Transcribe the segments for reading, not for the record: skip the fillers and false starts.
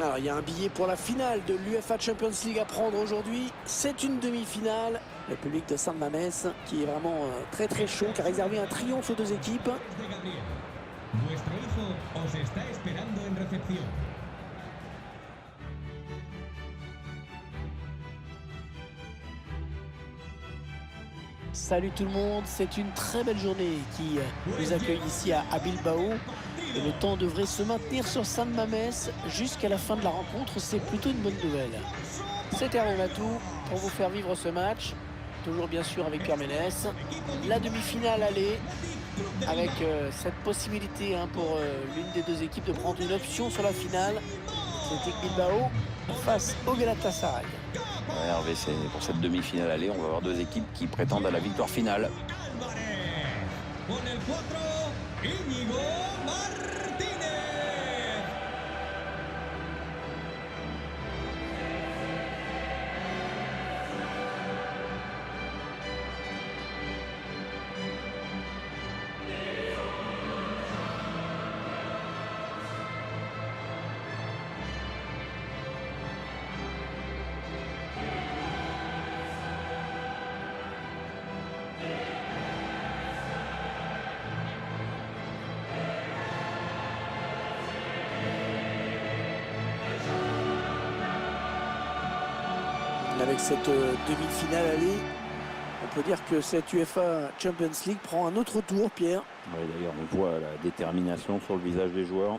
Alors, il y a un billet pour la finale de l'UEFA Champions League à prendre aujourd'hui. C'est une demi-finale. Le public de San Mamés qui est vraiment très très chaud, qui a réservé un triomphe aux deux équipes. Vuestro hijo os está esperando en recepción. Salut tout le monde, c'est une très belle journée qui nous accueille ici à Bilbao. Et le temps devrait se maintenir sur San Mamés jusqu'à la fin de la rencontre. C'est plutôt une bonne nouvelle. C'est Hervé Matou pour vous faire vivre ce match. Toujours bien sûr avec Pierre Ménès. La demi-finale aller avec cette possibilité pour l'une des deux équipes de prendre une option sur la finale. C'était Bilbao face au Galatasaray. Ouais, Hervé, c'est pour cette demi-finale aller, on va avoir deux équipes qui prétendent à la victoire finale. Avec cette demi-finale aller, on peut dire que cette UEFA Champions League prend un autre tour, Pierre. Ouais, d'ailleurs, on voit la détermination sur le visage des joueurs.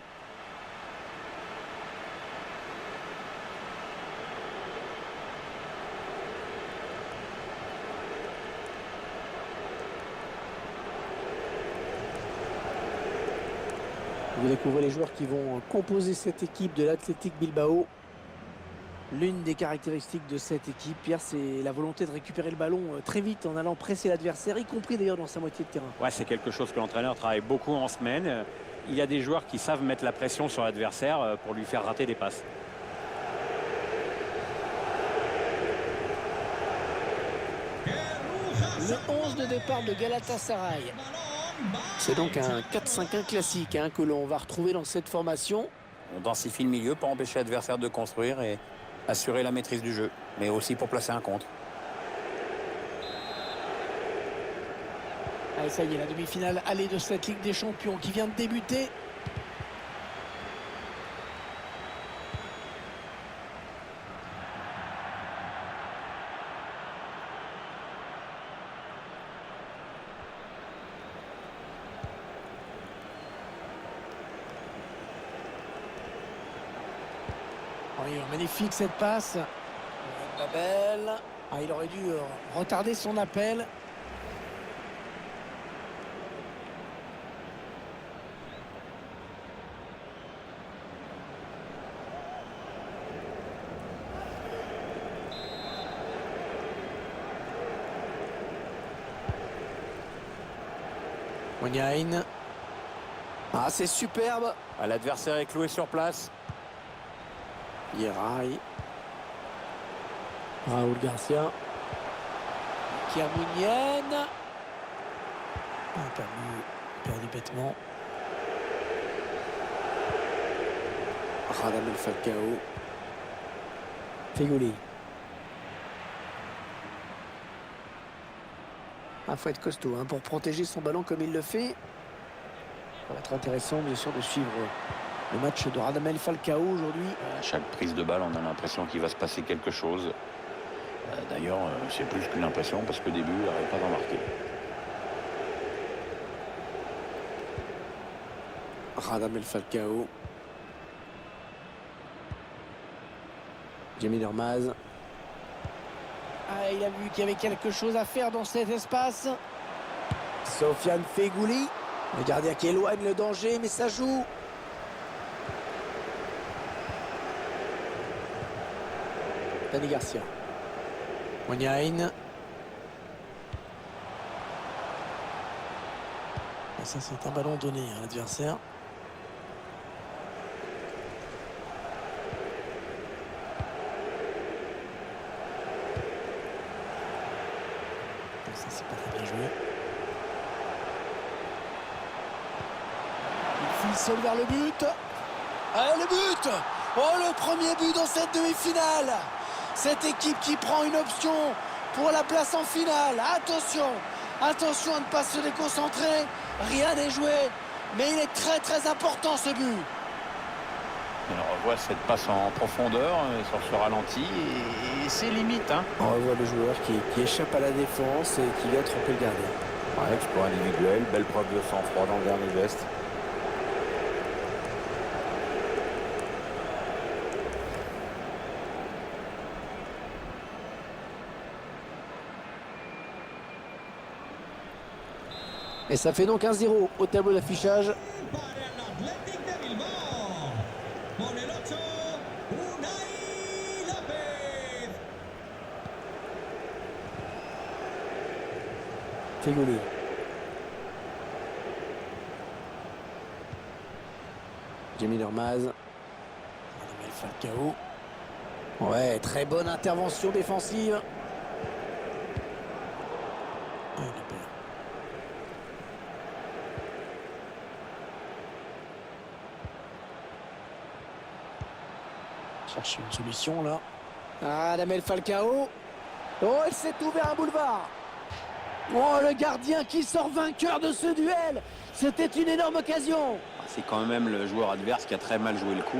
Vous découvrez les joueurs qui vont composer cette équipe de l'Athletic Bilbao. L'une des caractéristiques de cette équipe, Pierre, c'est la volonté de récupérer le ballon très vite en allant presser l'adversaire, y compris d'ailleurs dans sa moitié de terrain. Ouais, c'est quelque chose que l'entraîneur travaille beaucoup en semaine. Il y a des joueurs qui savent mettre la pression sur l'adversaire pour lui faire rater des passes. Le 11 de départ de Galatasaray. C'est donc un 4-5-1 classique que l'on va retrouver dans cette formation. On densifie le milieu pour empêcher l'adversaire de construire et assurer la maîtrise du jeu, mais aussi pour placer un contre. Allez, ça y est, la demi-finale aller de cette Ligue des Champions qui vient de débuter. Oui, magnifique cette passe. Babel. Il aurait dû retarder son appel. Mouniaïn. C'est superbe. L'adversaire est cloué sur place. Yeray. Raúl Garcia. Kiamounienne. Perdu bêtement. Radamel Falcao. Feghouli. Faut être costaud pour protéger son ballon comme il le fait. Ça va être intéressant bien sûr de suivre le match de Radamel Falcao aujourd'hui. À chaque prise de balle, on a l'impression qu'il va se passer quelque chose. D'ailleurs, c'est plus qu'une impression parce qu'au début, il n'arrête pas d'en marquer. Radamel Falcao. Jamie Dormaz. Il a vu qu'il y avait quelque chose à faire dans cet espace. Sofiane Feghouli. Le gardien qui éloigne le danger, mais ça joue. Dani Garcia. Mouniaïn. Ça, c'est un ballon donné à l'adversaire. Ça, c'est pas très bien joué. Il file seul vers le but. Le but! Oh, le premier but dans cette demi-finale. Cette équipe qui prend une option pour la place en finale. Attention, attention à ne pas se déconcentrer. Rien n'est joué, mais il est très très important ce but. On revoit cette passe en profondeur sur ce ralenti et c'est limite. Hein. On revoit le joueur qui échappe à la défense et qui vient tromper le gardien. Ouais, exploit individuel, belle preuve de sang-froid dans le dernier geste. Et ça fait donc 1-0 au tableau d'affichage. Para el Athletic de Bilbao. Con el 8, Unai López. Fegoli. Jamie Lermaz. Radamel Falcao. Ouais, très bonne intervention défensive. Ah, il a peur. Chercher une solution là. Radamel Falcao. Oh, il s'est ouvert un boulevard. Oh, le gardien qui sort vainqueur de ce duel. C'était une énorme occasion. C'est quand même le joueur adverse qui a très mal joué le coup.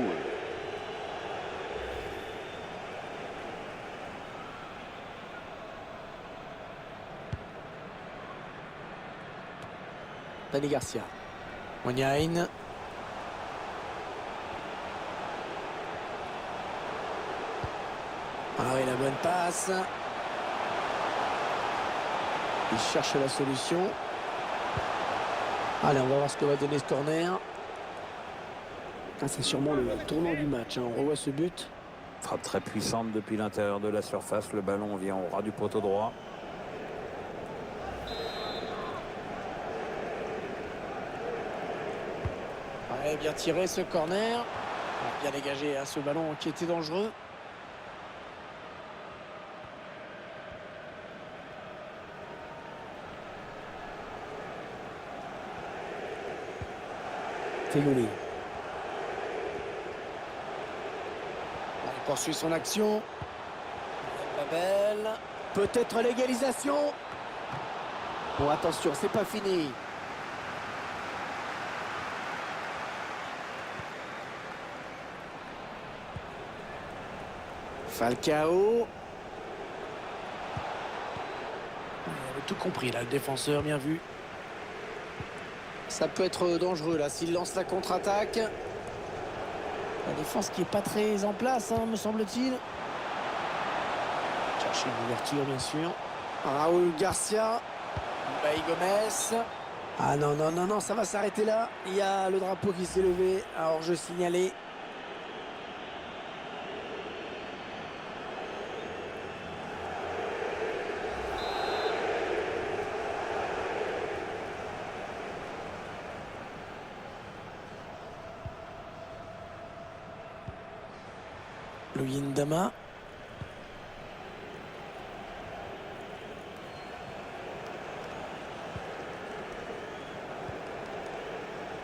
Dani Garcia. Moignain. Ah oui, la bonne passe. Il cherche la solution. Allez, on va voir ce que va donner ce corner. Ah, c'est sûrement le tournant du match. Hein. On revoit ce but. Frappe très puissante depuis l'intérieur de la surface. Le ballon vient au ras du poteau droit. Ouais, bien tiré ce corner. Bien dégagé ce ballon qui était dangereux. Fegoli. Il poursuit son action. Babel. Peut-être l'égalisation. Bon, attention, c'est pas fini. Falcao. Il avait tout compris là, le défenseur, bien vu. Ça peut être dangereux là s'il lance la contre-attaque. La défense qui est pas très en place, hein, me semble-t-il. Chercher une ouverture, bien sûr. Raúl Garcia. Baï Gomez. Ah non, non, non, non, ça va s'arrêter là. Il y a le drapeau qui s'est levé. Alors je signalais. Luyendama.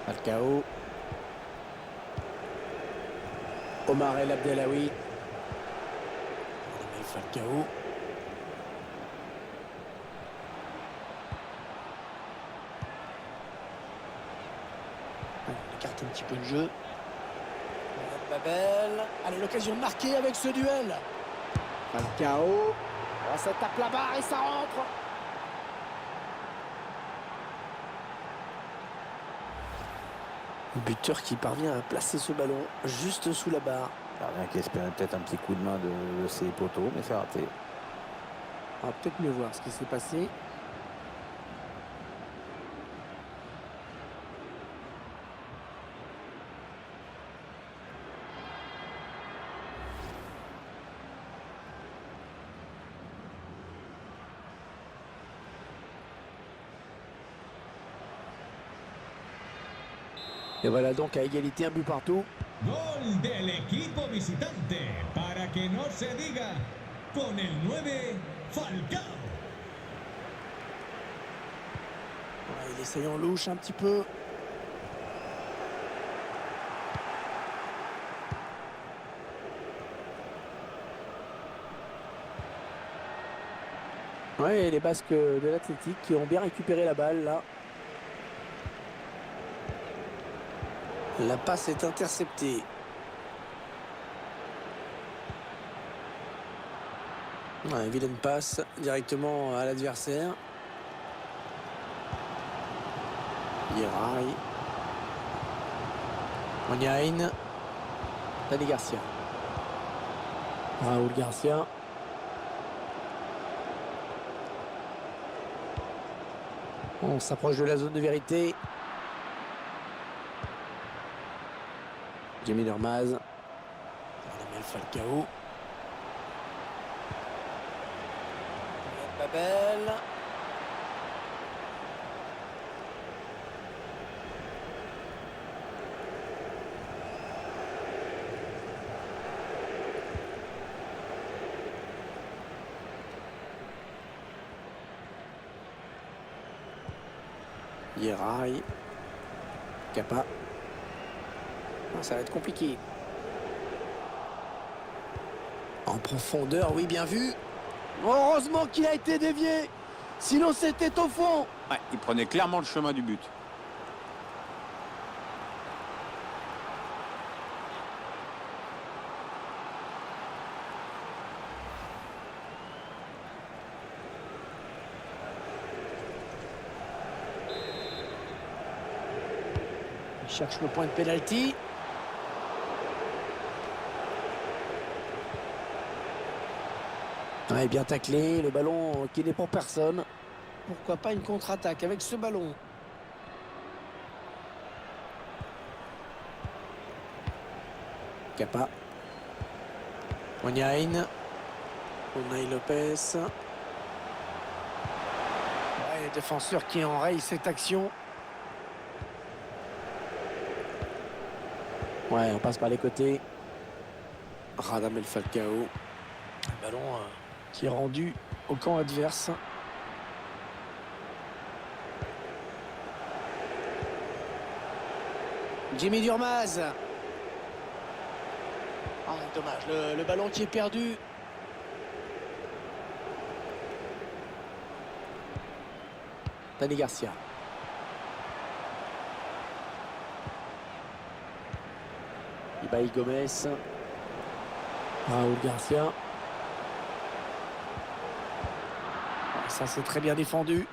Falcao. Omar El Abdelawi. Falcao. On écarte un petit peu le jeu. Babel. Allez, l'occasion de marquer avec ce duel. Falcao. Oh, ça tape la barre et ça rentre. Le buteur qui parvient à placer ce ballon juste sous la barre. Gardien qui espérait peut-être un petit coup de main de ses poteaux, mais c'est raté. On va peut-être mieux voir ce qui s'est passé. Et voilà donc à égalité, un but partout. Gol del equipo visitante. Para que no se diga. Con el 9, Falcao. Ouais, il essaye en louche un petit peu. Ouais, les Basques de l'Athletic qui ont bien récupéré la balle là. La passe est interceptée. Ouais, vilaine passe directement à l'adversaire. Yeray. Onyain. Dani Garcia. Raúl Garcia. On s'approche de la zone de vérité. Jamie Dormaz. Radamel Falcao. Babel. Yeray. Kappa. Ça va être compliqué. En profondeur, oui, bien vu. Heureusement qu'il a été dévié. Sinon, c'était au fond. Ouais, il prenait clairement le chemin du but. Il cherche le point de pénalty. Ouais, bien taclé, le ballon qui n'est pour personne. Pourquoi pas une contre-attaque avec ce ballon? Kappa. Onyain. Unai Lopez. Ouais, défenseur qui enraye cette action. Ouais, on passe par les côtés. Radamel Falcao. Le ballon qui est rendu au camp adverse. Jimmy Durmaz. Oh, dommage, le ballon qui est perdu. Dani Garcia. Ibai Gomez. Raúl Garcia. Ça, c'est très bien défendu.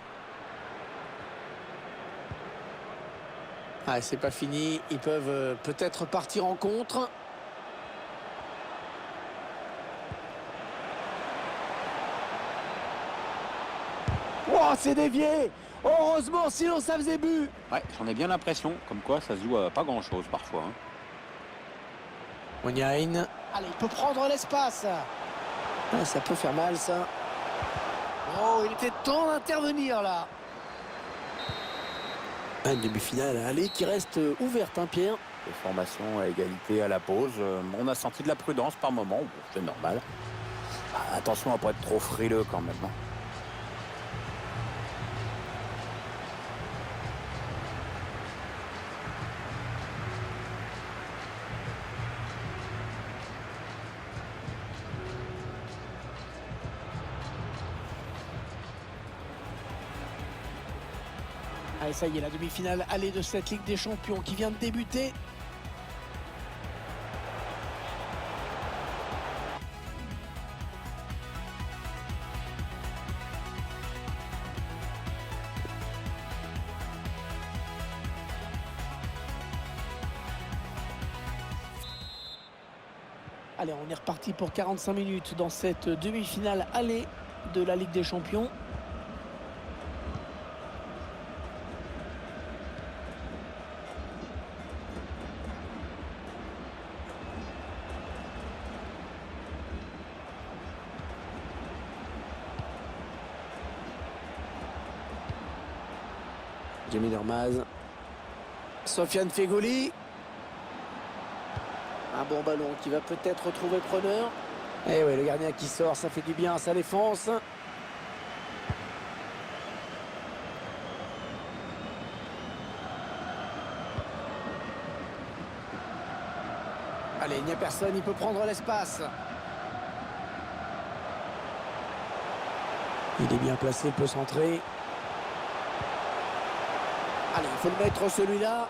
Ah, c'est pas fini. Ils peuvent peut-être partir en contre. Oh, c'est dévié. Heureusement, sinon ça faisait but. Ouais, j'en ai bien l'impression. Comme quoi, ça se joue à pas grand-chose parfois. Hein. Onyain. Allez, il peut prendre l'espace. Ah, ça peut faire mal, ça. Oh, il était temps d'intervenir, là. Une demi-finale à aller qui reste ouverte, hein, Pierre. Les formations à égalité à la pause. On a senti de la prudence par moment. Bon, c'est normal. Attention à ne pas être trop frileux quand même. Hein. Allez, ça y est, la demi-finale aller de cette Ligue des Champions qui vient de débuter. Allez, on est reparti pour 45 minutes dans cette demi-finale aller de la Ligue des Champions. Jamie Dormaz. Sofiane Feghouli. Un bon ballon qui va peut-être retrouver preneur. Et oui, le gardien qui sort, ça fait du bien à sa défense. Allez, il n'y a personne, il peut prendre l'espace. Il est bien placé, il peut centrer. Allez, il faut le mettre celui-là.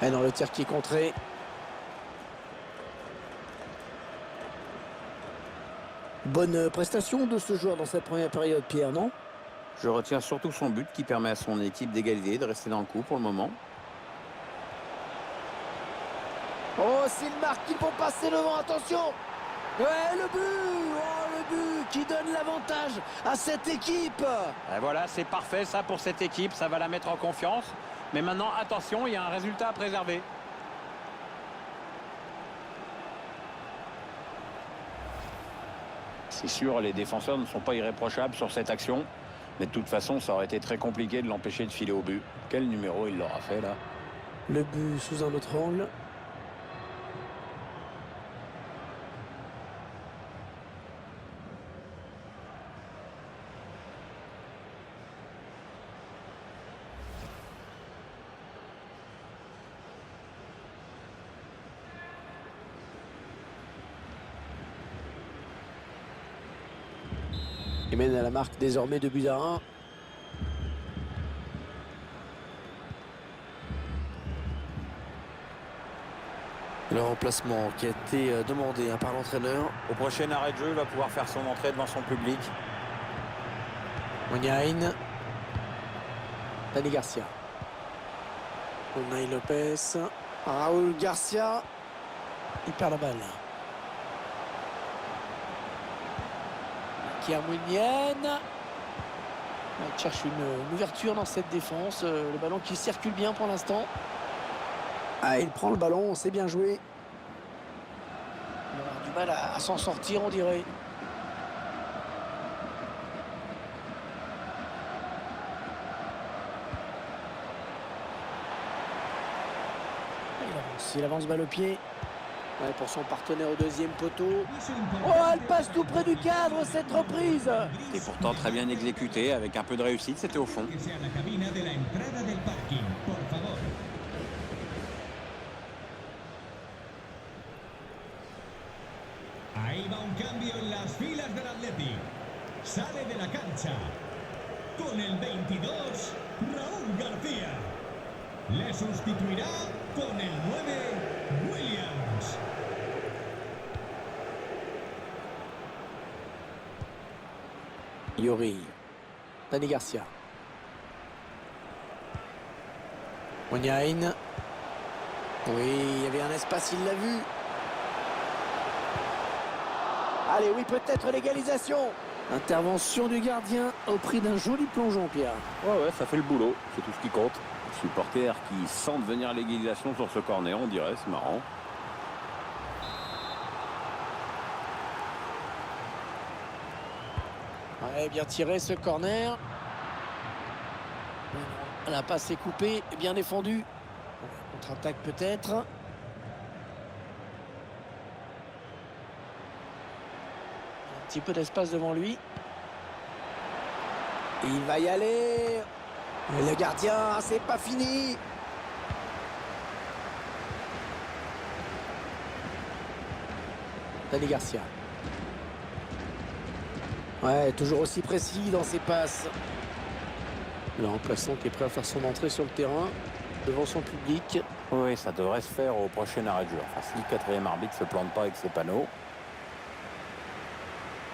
Et dans le tir qui est contré. Bonne prestation de ce joueur dans cette première période, Pierre, non? Je retiens surtout son but qui permet à son équipe d'égaliser, de rester dans le coup pour le moment. Oh, s'il marque, il faut passer devant, attention. Ouais, le but. Oh, le but qui donne l'avantage à cette équipe. Et voilà, c'est parfait ça pour cette équipe, ça va la mettre en confiance. Mais maintenant, attention, il y a un résultat à préserver. C'est sûr, les défenseurs ne sont pas irréprochables sur cette action. Mais de toute façon, ça aurait été très compliqué de l'empêcher de filer au but. Quel numéro il l'aura fait là? Le but sous un autre angle. Il mène à la marque désormais 2-1. Le remplacement qui a été demandé par l'entraîneur. Au prochain arrêt de jeu, il va pouvoir faire son entrée devant son public. Muniain. Dani Garcia. Unai Lopez. Raúl Garcia. Il perd la balle. Muniain. Il cherche une ouverture dans cette défense. Le ballon qui circule bien pour l'instant. Ah, il prend le ballon, c'est bien joué. Il va avoir du mal à s'en sortir, on dirait. Il avance balle au pied. Ouais, pour son partenaire au deuxième poteau. Oh, elle passe tout près du cadre, cette reprise. Et pourtant très bien exécuté, avec un peu de réussite, c'était au fond. Ahí va un cambio en las filas del Atleti. Sale de la cancha con el 22, Raúl García. Le sustituirá con el 9, Williams. Yori. Dani Garcia. Muniain. Oui, il y avait un espace, il l'a vu. Allez, oui, peut-être l'égalisation. Intervention du gardien au prix d'un joli plongeon, Pierre. Ouais, ça fait le boulot, c'est tout ce qui compte. Les supporters qui sentent venir l'égalisation sur ce corner, on dirait, c'est marrant. Ouais, bien tiré ce corner. La passe est coupée, bien défendue. Contre-attaque peut-être. Un petit peu d'espace devant lui. Il va y aller. Et le gardien, c'est pas fini. Dani Garcia. Ouais, toujours aussi précis dans ses passes. Le remplaçant qui est prêt à faire son entrée sur le terrain devant son public. Oui, ça devrait se faire au prochain arrêt de jeu. Enfin, si le quatrième arbitre ne se plante pas avec ses panneaux.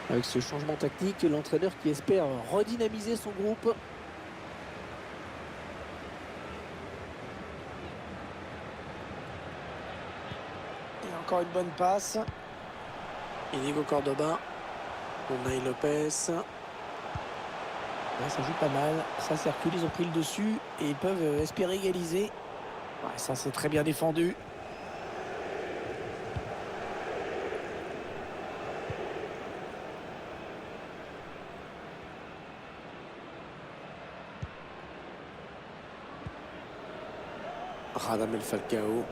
Avec ce changement tactique, l'entraîneur qui espère redynamiser son groupe. Et encore une bonne passe. Inigo Cordoba. Unai Lopez. Ouais, ça joue pas mal. Ça circule, ils ont pris le dessus et ils peuvent espérer égaliser. Ouais, ça c'est très bien défendu. Radamel Falcao.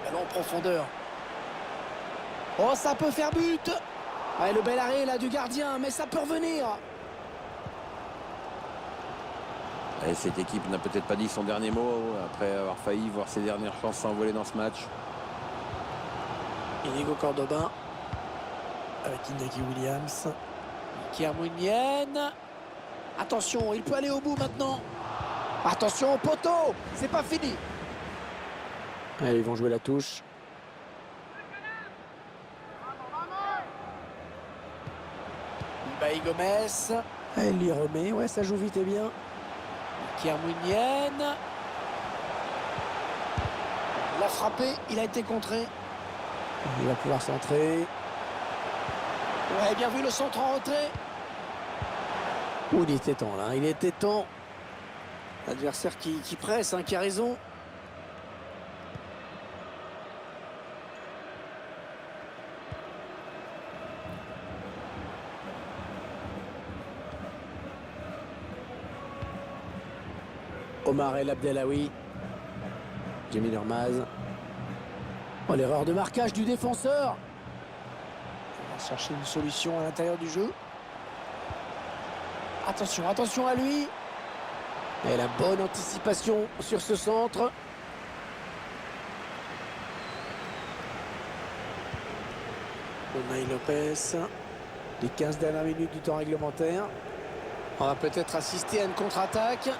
Ballon en profondeur. Oh, ça peut faire but. Ouais, le bel arrêt là du gardien, mais ça peut revenir. Et cette équipe n'a peut-être pas dit son dernier mot après avoir failli voir ses dernières chances s'envoler dans ce match. Inigo Cordoba avec Iñaki Williams. Kiermounienne. Attention, il peut aller au bout maintenant. Attention au poteau, c'est pas fini. Allez, ils vont jouer la touche. Bailly Gomez. Elle y remet, ouais, ça joue vite et bien. Kiermounienne. Il a frappé, il a été contré. Il va pouvoir centrer. Ouais, bien vu le centre en retrait. Oh, il était temps là, il était temps. L'adversaire qui presse, hein, qui a raison. Omar El Abdelawi. Jimmy Nurmaz. Oh, l'erreur de marquage du défenseur. On va chercher une solution à l'intérieur du jeu. Attention, attention à lui. Et la bonne anticipation sur ce centre. Unai Lopez. Les 15 dernières minutes du temps réglementaire. On va peut-être assister à une contre-attaque.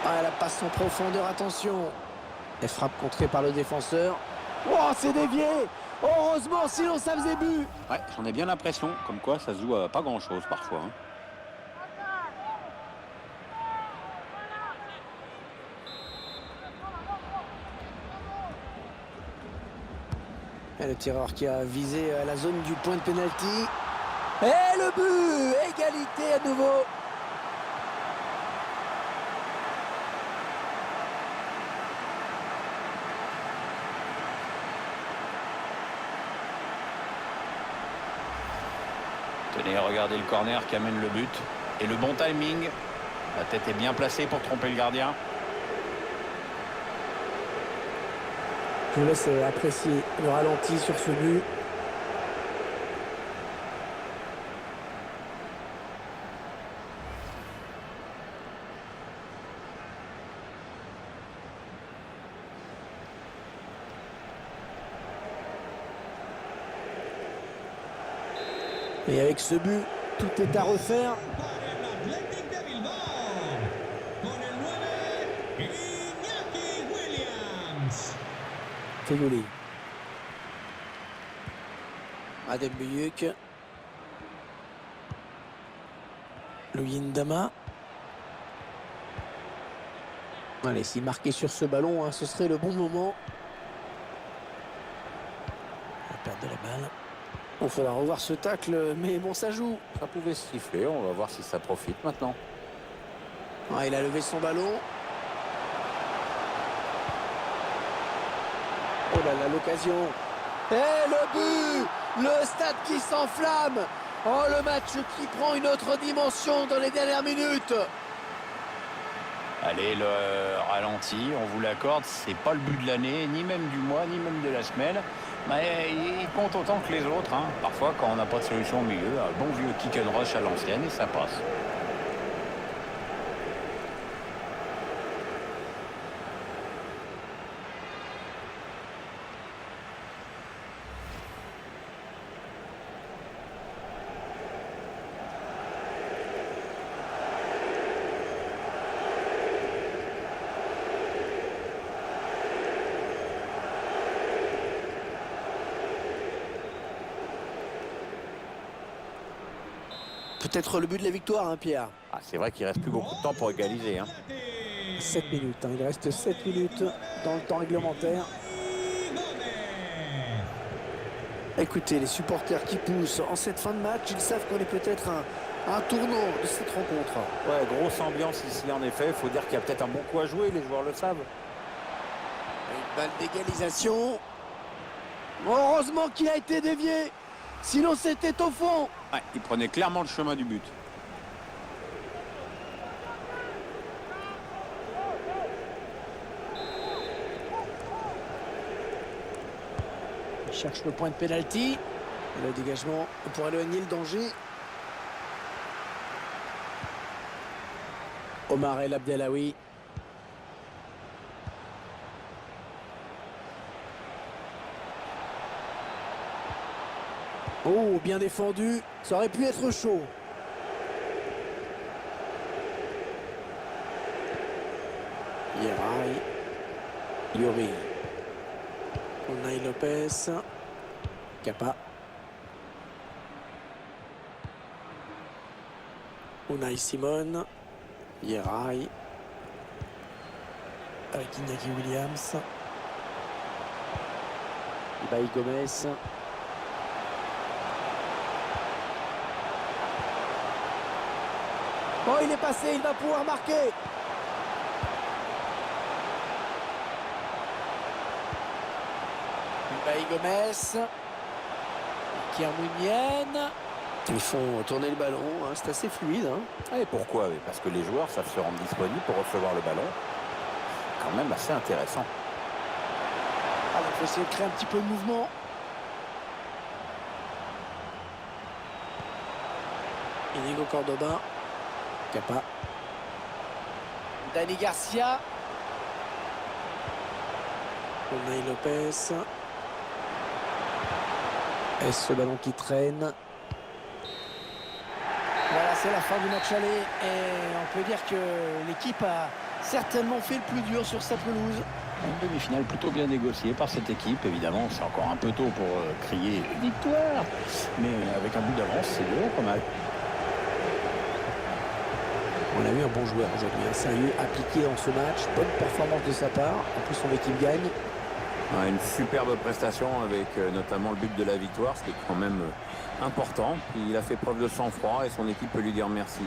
Ah, la passe en profondeur, attention. Elle frappe contrée par le défenseur. Oh, c'est dévié. Heureusement, sinon ça faisait but. Ouais, j'en ai bien l'impression, comme quoi ça se joue à pas grand-chose parfois. Hein. Et le tireur qui a visé la zone du point de pénalty. Et le but. Égalité à nouveau. Tenez, regardez le corner qui amène le but. Et le bon timing. La tête est bien placée pour tromper le gardien. Je vous laisse apprécier le ralenti sur ce but. Et avec ce but, tout est à refaire. Para el Athletic de Bilbao. Con el 9, Iñaki Williams. Fegouli. Adem Buyuk. Luyendama. Allez, s'il marquait sur ce ballon, hein, ce serait le bon moment. La perte de la balle. Il faudra revoir ce tacle, mais bon, ça joue. Ça pouvait siffler, on va voir si ça profite maintenant. Ah, il a levé son ballon. Oh là là, l'occasion. Et le but! Le stade qui s'enflamme. Oh, le match qui prend une autre dimension dans les dernières minutes. Allez, le ralenti, on vous l'accorde, c'est pas le but de l'année, ni même du mois, ni même de la semaine. Mais il compte autant que les autres. Hein. Parfois, quand on n'a pas de solution au milieu, un bon vieux kick and rush à l'ancienne et ça passe. Peut-être le but de la victoire, hein, Pierre. Ah, c'est vrai qu'il reste plus beaucoup de temps pour égaliser. Hein. 7 minutes, hein. Il reste 7 minutes dans le temps réglementaire. Écoutez, les supporters qui poussent en cette fin de match, ils savent qu'on est peut-être un tournant de cette rencontre. Ouais, grosse ambiance ici en effet. Il faut dire qu'il y a peut-être un bon coup à jouer, les joueurs le savent. Une balle d'égalisation. Heureusement qu'il a été dévié. Sinon, c'était au fond. Ouais, il prenait clairement le chemin du but. Il cherche le point de pénalty. Le dégagement pour éloigner le danger. Omar El Abdelawi. Oh, bien défendu. Ça aurait pu être chaud. Yeray. Yori. Unai Lopez. Kappa. Unai Simon. Yeray. Avec Iñaki Williams. Ibai Gomez. Oh, il est passé, il va pouvoir marquer. Ibai Gomez. Kiermounienne. Ils font tourner le ballon, hein, c'est assez fluide. Hein. Et pourquoi? Parce que les joueurs savent se rendre disponibles pour recevoir le ballon. Quand même assez intéressant. Ah, il faut essayer de créer un petit peu de mouvement. Inigo Cordoba. Kappa. Dani Garcia. Unai Lopez. Est-ce ce ballon qui traîne? Voilà, c'est la fin du match aller. Et on peut dire que l'équipe a certainement fait le plus dur sur sa pelouse. Une demi-finale plutôt bien négociée par cette équipe. Évidemment, c'est encore un peu tôt pour crier victoire. Mais avec un but d'avance, c'est bon quand même. On a eu un bon joueur aujourd'hui, un sérieux appliqué dans ce match, bonne performance de sa part, en plus son équipe gagne. Ouais, une superbe prestation avec notamment le but de la victoire, ce qui est quand même important. Il a fait preuve de sang-froid et son équipe peut lui dire merci.